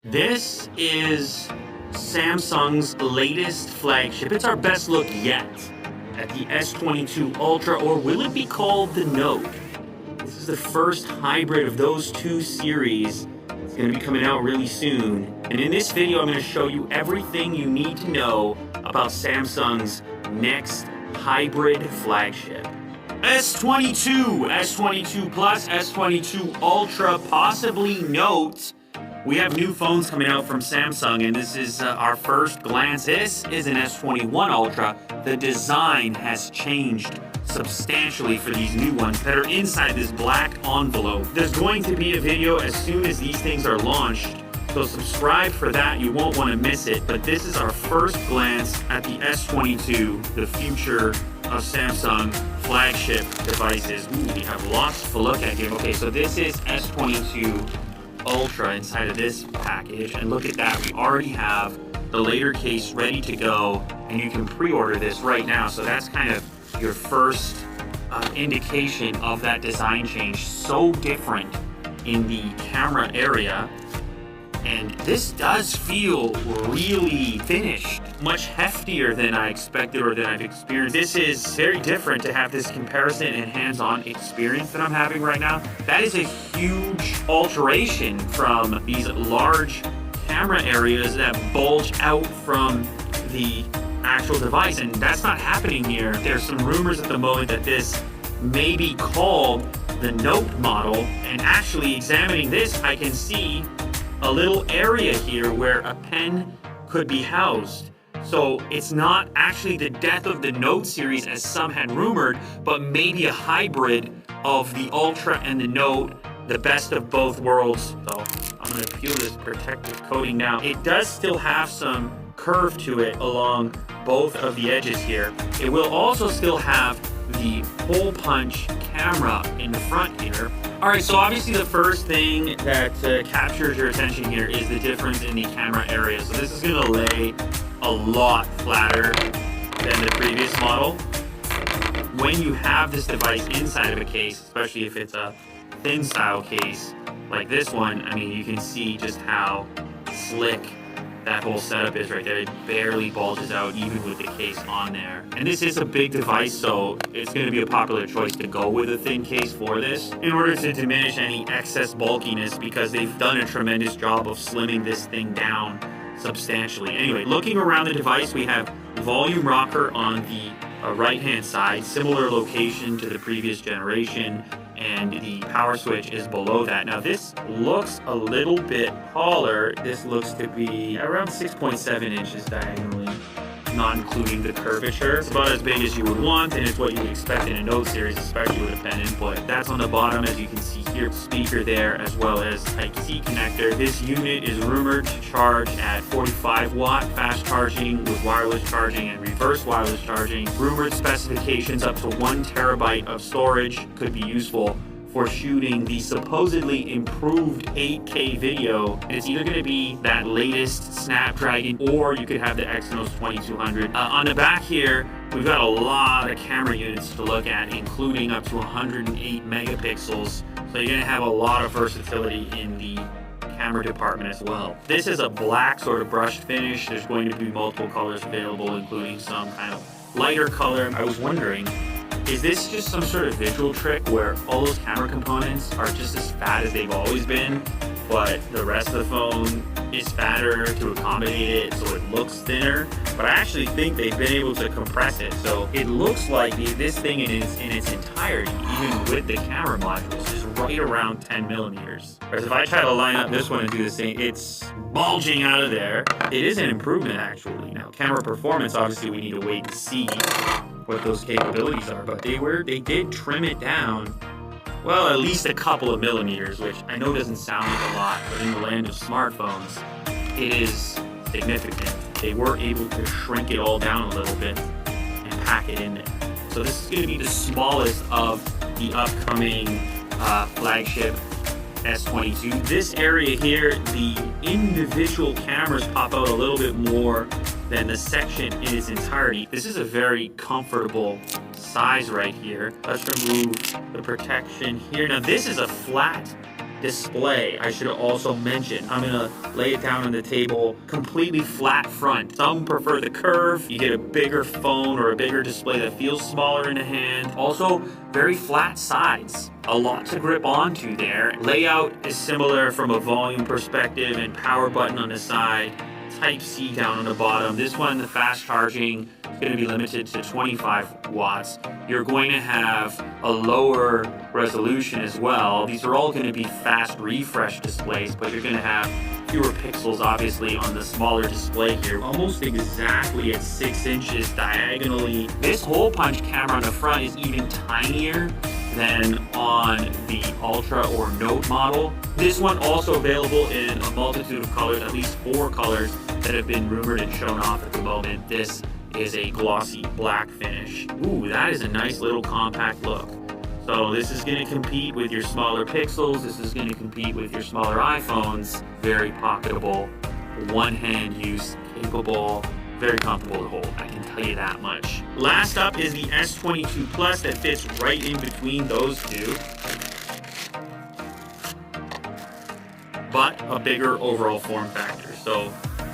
This is Samsung's latest flagship. It's our best look yet at the S22 Ultra, or will it be called the Note? This is the first hybrid of those two series. It's going to be coming out really soon. And in this video, I'm going to show you everything you need to know about Samsung's next hybrid flagship. S22, S22 Plus, S22 Ultra, possibly Note. We have new phones coming out from Samsung, and this is our first glance. This is an S21 Ultra. The design has changed substantially for these new ones that are inside this black envelope. There's going to be a video as soon as these things are launched, so subscribe for that. You won't want to miss it. But this is our first glance at the S22, the future of Samsung flagship devices. Ooh, we have lots to look at here. Okay, so this is S22 Ultra inside of this package, and look at that, we already have the later case ready to go, and you can pre-order this right now. So that's kind of your first indication of that design change. So different in the camera area, and this does feel really finished, much heftier than I expected or than I've experienced. This is very different to have this comparison and hands-on experience that I'm having right now. That is a huge alteration from these large camera areas that bulge out from the actual device, and that's not happening here. There's some rumors at the moment that this may be called the Note model, and actually examining this, I can see a little area here where a pen could be housed. So it's not actually the death of the Note series as some had rumored, but maybe a hybrid of the Ultra and the Note, the best of both worlds. So I'm going to peel this protective coating now. It does still have some curve to it along both of the edges here. It will also still have the hole punch camera in the front here. Alright, so obviously the first thing that captures your attention here is the difference in the camera area. So this is going to lay a lot flatter than the previous model. When you have this device inside of a case, especially if it's a thin style case like this one, I mean, you can see just how slick that whole setup is right there. It barely bulges out even with the case on there. And this is a big device, so it's going to be a popular choice to go with a thin case for this in order to diminish any excess bulkiness, because they've done a tremendous job of slimming this thing down substantially. Anyway, looking around the device, we have volume rocker on the right hand side, similar location to the previous generation, and the power switch is below that. Now this looks a little bit taller. This looks to be around 6.7 inches diagonally, not including the curvature. It's about as big as you would want, and it's what you would expect in a Note series, especially with a pen input. That's on the bottom, as you can see here, speaker there, as well as Type-C connector. This unit is rumored to charge at 45 watt fast charging with wireless charging and reverse wireless charging. Rumored specifications up to 1 terabyte of storage could be useful for shooting the supposedly improved 8K video. And it's either going to be that latest Snapdragon, or you could have the Exynos 2200. On the back here, we've got a lot of camera units to look at, including up to 108 megapixels. So you're going to have a lot of versatility in the camera department as well. This is a black sort of brushed finish. There's going to be multiple colors available, including some kind of lighter color. I was wondering, is this just some sort of visual trick where all those camera components are just as fat as they've always been, but the rest of the phone is fatter to accommodate it, so it looks thinner? But I actually think they've been able to compress it, so it looks like this thing in its entirety, even with the camera modules, is right around 10 millimeters. Whereas if I try to line up this one and do the same, it's bulging out of there. It is an improvement, actually. Now, camera performance, obviously we need to wait to see what those capabilities are, but they did trim it down, well, at least a couple of millimeters, which I know doesn't sound like a lot, but in the land of smartphones, it is significant. They were able to shrink it all down a little bit and pack it in there. So this is going to be the smallest of the upcoming flagship S22. This area here, the individual cameras pop out a little bit more than the section in its entirety. This is a very comfortable size right here. Let's remove the protection here. Now this is a flat display. I should also mention, I'm gonna lay it down on the table, completely flat front. Some prefer the curve. You get a bigger phone or a bigger display that feels smaller in the hand. Also, very flat sides. A lot to grip onto there. Layout is similar from a volume perspective, and power button on the side. Type-C down on the bottom. This one, the fast charging, is going to be limited to 25 watts. You're going to have a lower resolution as well. These are all going to be fast refresh displays, but you're going to have fewer pixels, obviously, on the smaller display here. Almost exactly at 6 inches diagonally. This hole punch camera on the front is even tinier than on the Ultra or Note model. This one also available in a multitude of colors, at least 4 colors that have been rumored and shown off at the moment. This is a glossy black finish. Ooh, that is a nice little compact look. So this is going to compete with your smaller Pixels. This is going to compete with your smaller iPhones. Very pocketable, one-hand use capable, very comfortable to hold, I can tell you that much. Last up is the S22 Plus that fits right in between those two, but a bigger overall form factor. So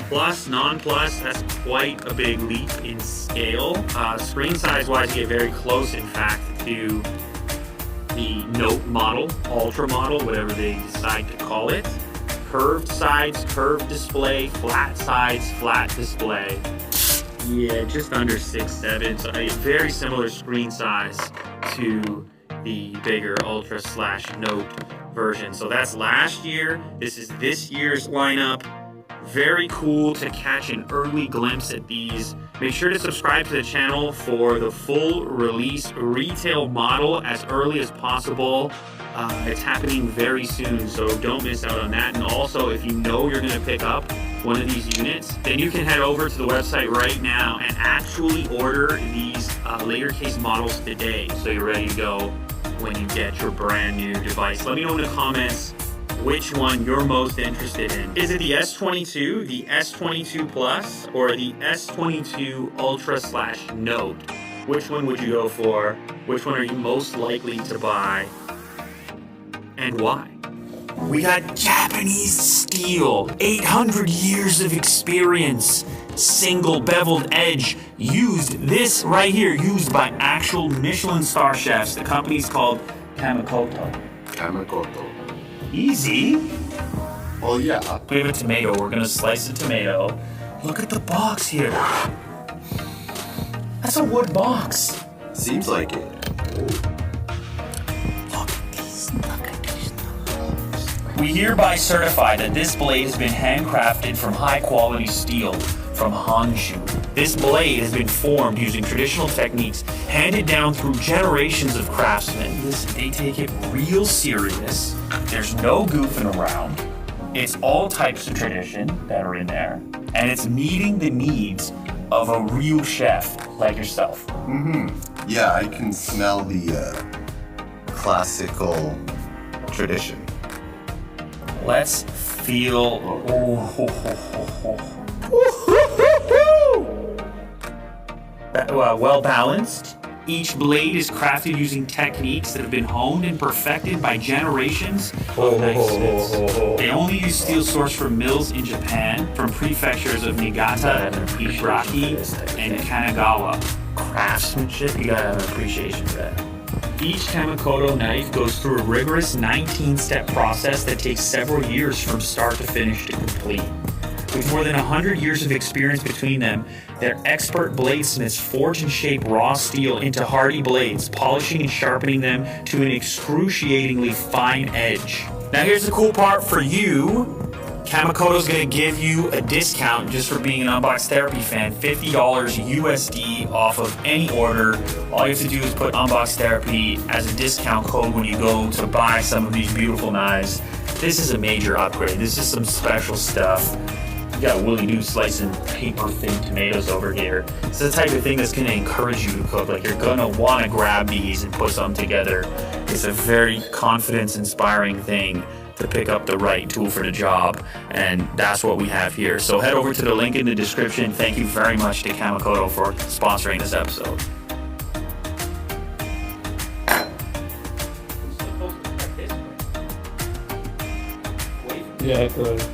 Plus, non-Plus, that's quite a big leap in scale. Screen size-wise, you get very close, in fact, to the Note model, Ultra model, whatever they decide to call it. Curved sides, curved display, flat sides, flat display. Yeah, just under 6'7", so a very similar screen size to the bigger Ultra/Note version. So that's last year. This is this year's lineup. Very cool to catch an early glimpse at these. Make sure to subscribe to the channel for the full release retail model as early as possible. It's happening very soon, so don't miss out on that. And also, if you know you're going to pick up one of these units, then you can head over to the website right now and actually order these later case models today, so you're ready to go when you get your brand new device. Let me know in the comments which one you're most interested in. Is it the S22, the S22 Plus, or the S22 Ultra/Note? Which one would you go for? Which one are you most likely to buy? And why? We got Japanese steel, 800 years of experience, single beveled edge, used by actual Michelin star chefs. The company's called Kamakoto. Easy. Well, yeah. We have a tomato. We're gonna slice a tomato. Look at the box here. That's a wood box. Seems like it. Look at these. We hereby certify that this blade has been handcrafted from high-quality steel from Honshu. This blade has been formed using traditional techniques handed down through generations of craftsmen. Listen, they take it real serious. There's no goofing around. It's all types of tradition that are in there, and it's meeting the needs of a real chef like yourself. Yeah, I can smell the classical tradition. Let's feel. Well balanced. Each blade is crafted using techniques that have been honed and perfected by generations of nice smiths. They only use steel sourced from mills in Japan, from prefectures of Niigata, Ibaraki, and Kanagawa. Craftsmanship, you gotta have an appreciation for that. Each Kamakoto knife goes through a rigorous 19-step process that takes several years from start to finish to complete. With more than 100 years of experience between them, their expert bladesmiths forge and shape raw steel into hardy blades, polishing and sharpening them to an excruciatingly fine edge. Now here's the cool part for you. Kamakoto's gonna give you a discount just for being an Unboxtherapy fan, $50 USD off of any order. All you have to do is put Unboxtherapy as a discount code when you go to buy some of these beautiful knives. This is a major upgrade. This is some special stuff. You got Willie New slicing paper thin tomatoes over here. It's the type of thing that's gonna encourage you to cook. Like, you're gonna wanna grab these and put some together. It's a very confidence inspiring thing to pick up the right tool for the job, and that's what we have here. So head over to the link in the description. Thank you very much to Kamakoto for sponsoring this episode. Yeah, it was.